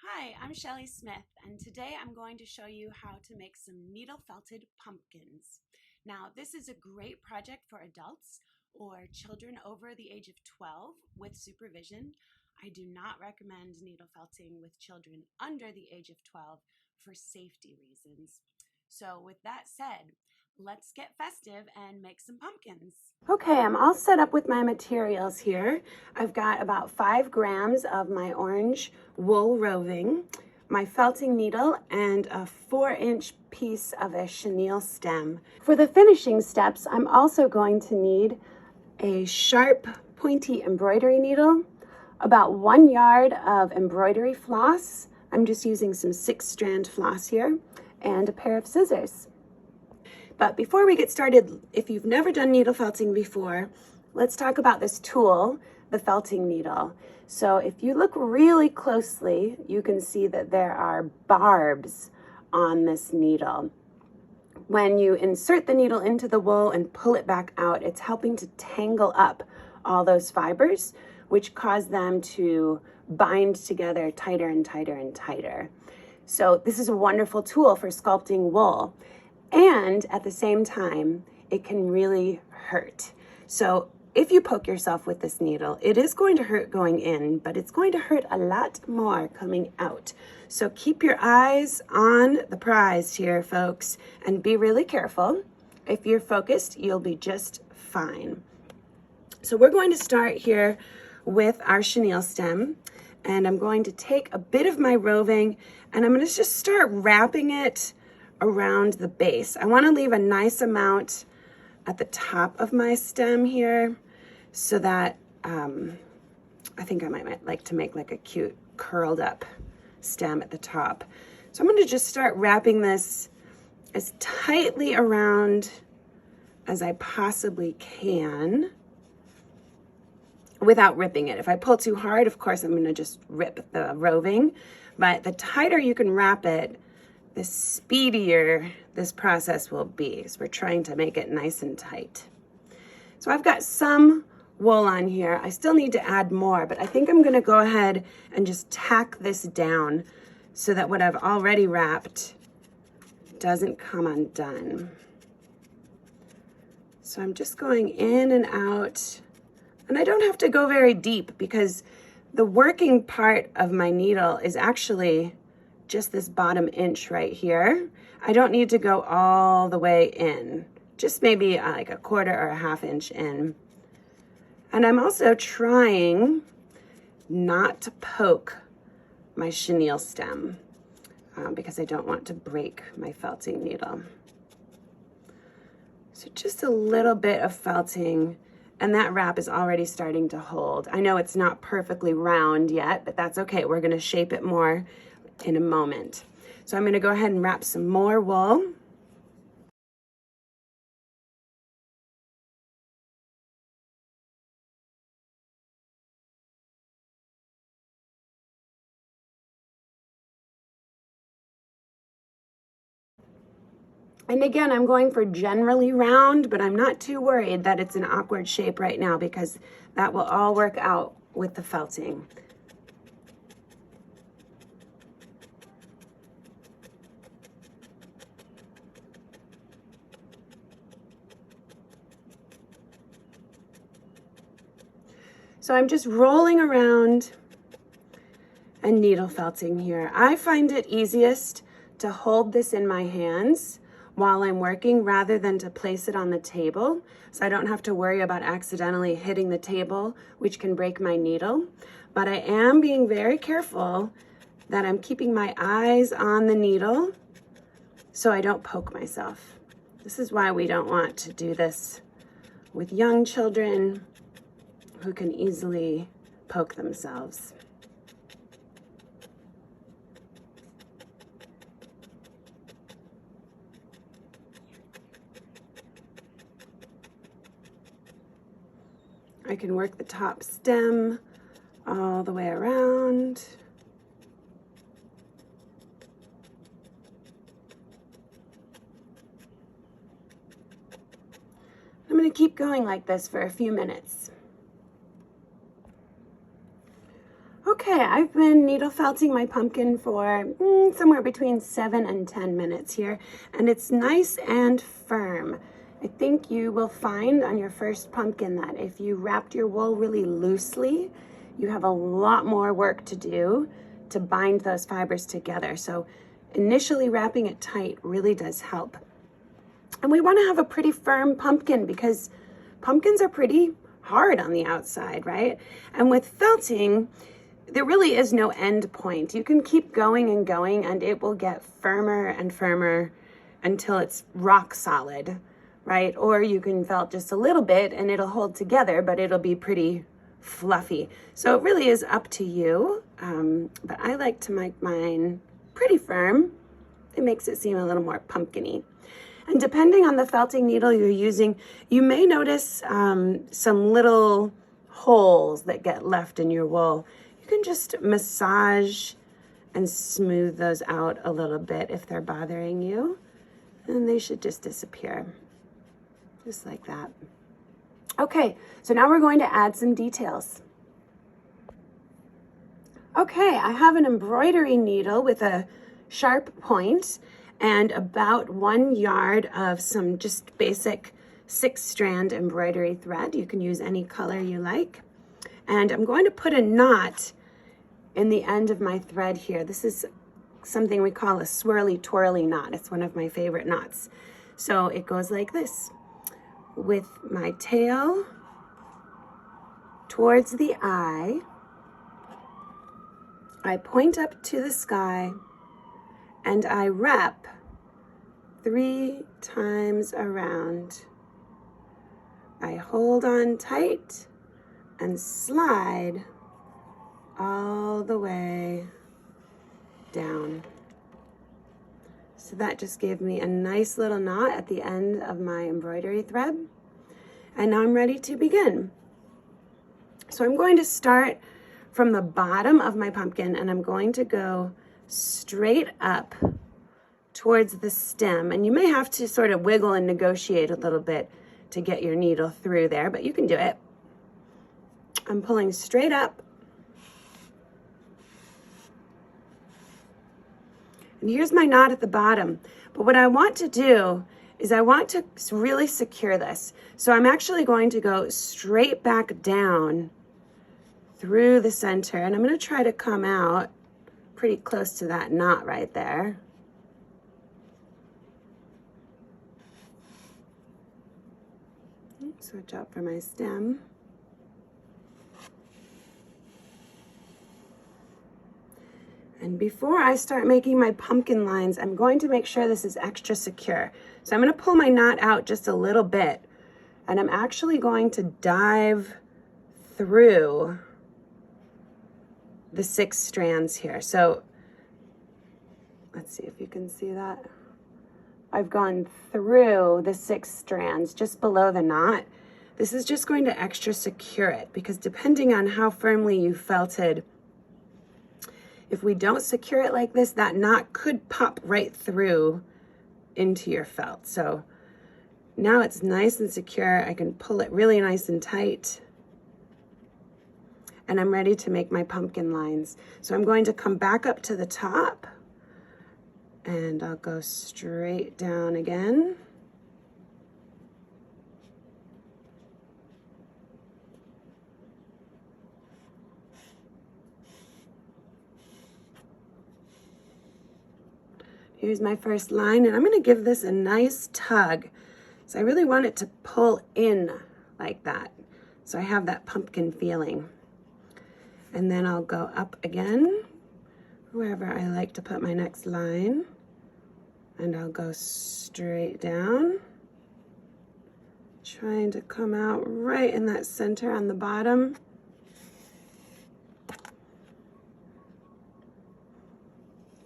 Hi, I'm Shelly Smith, and today I'm going to show you how to make some needle felted pumpkins. Now, this is a great project for adults or children over the age of 12 with supervision. I do not recommend needle felting with children under the age of 12 for safety reasons. So, with that said, let's get festive and make some pumpkins. Okay, I'm all set up with my materials here. I've got about 5 grams of my orange wool roving, my felting needle, and a 4-inch piece of a chenille stem. For the finishing steps, I'm also going to need a sharp, pointy embroidery needle, about 1 yard of embroidery floss. I'm just using some 6-strand floss here, and a pair of scissors. But before we get started, if you've never done needle felting before, let's talk about this tool, the felting needle. So if you look really closely, you can see that there are barbs on this needle. When you insert the needle into the wool and pull it back out, it's helping to tangle up all those fibers, which cause them to bind together tighter and tighter and tighter. So this is a wonderful tool for sculpting wool. And at the same time, it can really hurt. So if you poke yourself with this needle, it is going to hurt going in, but it's going to hurt a lot more coming out. So keep your eyes on the prize here, folks, and be really careful. If you're focused, you'll be just fine. So we're going to start here with our chenille stem, and I'm going to take a bit of my roving, and I'm going to just start wrapping it around the base. I want to leave a nice amount at the top of my stem here so that I think I might like to make like a cute curled up stem at the top. So I'm going to just start wrapping this as tightly around as I possibly can without ripping it. If I pull too hard, of course, I'm going to just rip the roving, but the tighter you can wrap it, the speedier this process will be. So we're trying to make it nice and tight. So I've got some wool on here. I still need to add more, but I think I'm going to go ahead and just tack this down so that what I've already wrapped doesn't come undone. So I'm just going in and out, and I don't have to go very deep because the working part of my needle is actually just this bottom inch right here. I don't need to go all the way in, just maybe like a 1/4 or a 1/2 inch in. And I'm also trying not to poke my chenille stem because I don't want to break my felting needle. So just a little bit of felting, and that wrap is already starting to hold. I know it's not perfectly round yet, but that's okay. We're going to shape it more in a moment. So I'm going to go ahead and wrap some more wool. And again, I'm going for generally round, but I'm not too worried that it's an awkward shape right now because that will all work out with the felting. So I'm just rolling around and needle felting here. I find it easiest to hold this in my hands while I'm working rather than to place it on the table, so I don't have to worry about accidentally hitting the table, which can break my needle. But I am being very careful that I'm keeping my eyes on the needle so I don't poke myself. This is why we don't want to do this with young children who can easily poke themselves. I can work the top stem all the way around. I'm going to keep going like this for a few minutes. Okay, I've been needle felting my pumpkin for somewhere between 7 and 10 minutes here, and it's nice and firm. I think you will find on your first pumpkin that if you wrapped your wool really loosely, you have a lot more work to do to bind those fibers together. So initially wrapping it tight really does help. And we want to have a pretty firm pumpkin because pumpkins are pretty hard on the outside, right? And with felting, there really is no end point. You can keep going and going and it will get firmer and firmer until it's rock solid, right? Or you can felt just a little bit and it'll hold together, but it'll be pretty fluffy. So it really is up to you. But I like to make mine pretty firm. It makes it seem a little more pumpkin-y. And depending on the felting needle you're using, you may notice some little holes that get left in your wool. You can just massage and smooth those out a little bit if they're bothering you, and they should just disappear, just like that. Okay, so now we're going to add some details. Okay, I have an embroidery needle with a sharp point and about 1 yard of some just basic 6-strand embroidery thread. You can use any color you like. And I'm going to put a knot in the end of my thread here. This is something we call a swirly twirly knot. It's one of my favorite knots. So it goes like this. With my tail towards the eye, I point up to the sky and I wrap 3 times around. I hold on tight and slide all the way down. So that just gave me a nice little knot at the end of my embroidery thread. And now I'm ready to begin. So I'm going to start from the bottom of my pumpkin and I'm going to go straight up towards the stem. And you may have to sort of wiggle and negotiate a little bit to get your needle through there, but you can do it. I'm pulling straight up. And here's my knot at the bottom. But what I want to do is I want to really secure this. So I'm actually going to go straight back down through the center. And I'm going to try to come out pretty close to that knot right there. Switch out for my stem. And before I start making my pumpkin lines, I'm going to make sure this is extra secure. So I'm going to pull my knot out just a little bit, and I'm actually going to dive through the 6 strands here. So let's see if you can see that. I've gone through the 6 strands just below the knot. This is just going to extra secure it because depending on how firmly you felted, if we don't secure it like this, that knot could pop right through into your felt. So now it's nice and secure. I can pull it really nice and tight. And I'm ready to make my pumpkin lines. So I'm going to come back up to the top and I'll go straight down again. Here's my first line, and I'm going to give this a nice tug. So I really want it to pull in like that. So I have that pumpkin feeling. And then I'll go up again, wherever I like to put my next line. And I'll go straight down, trying to come out right in that center on the bottom.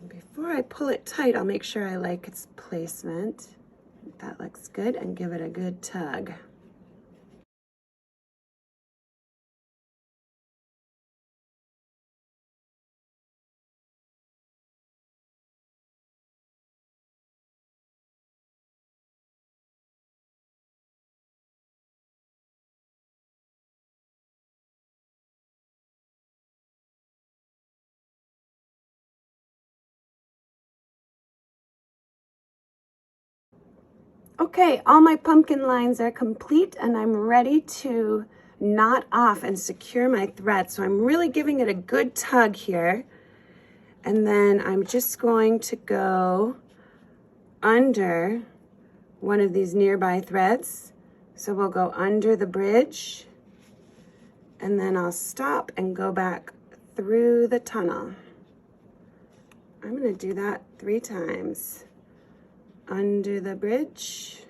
Before I pull it tight, I'll make sure I like its placement. That looks good, and give it a good tug. Okay, all my pumpkin lines are complete and I'm ready to knot off and secure my thread. So I'm really giving it a good tug here. And then I'm just going to go under one of these nearby threads. So we'll go under the bridge and then I'll stop and go back through the tunnel. I'm going to do that 3 times. Under the bridge,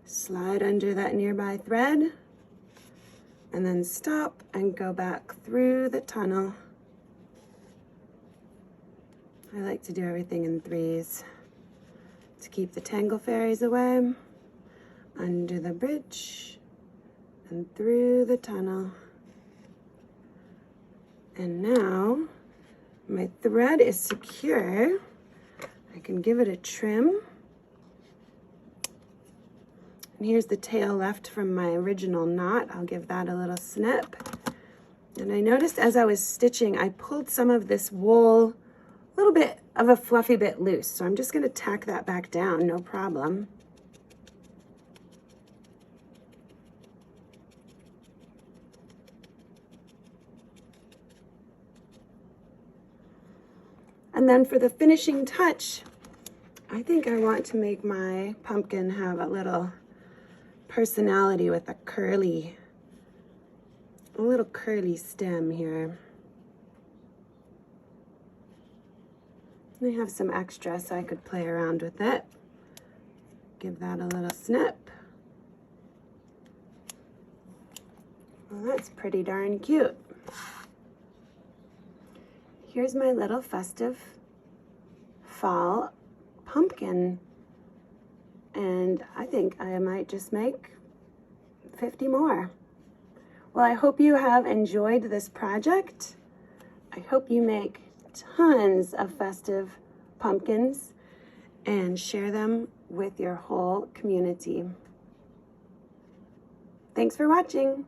slide under that nearby thread, and then stop and go back through the tunnel. I like to do everything in 3s to keep the tangle fairies away. Under the bridge and through the tunnel. And now my thread is secure. I can give it a trim. And here's the tail left from my original knot. I'll give that a little snip. And I noticed as I was stitching, I pulled some of this wool, a little bit of a fluffy bit loose. So I'm just going to tack that back down, no problem. And then for the finishing touch, I think I want to make my pumpkin have a little personality with a little curly stem here. I have some extra so I could play around with it. Give that a little snip. Well, that's pretty darn cute. Here's my little festive fall pumpkin. And I think I might just make 50 more. Well, I hope you have enjoyed this project. I hope you make tons of festive pumpkins and share them with your whole community. Thanks for watching.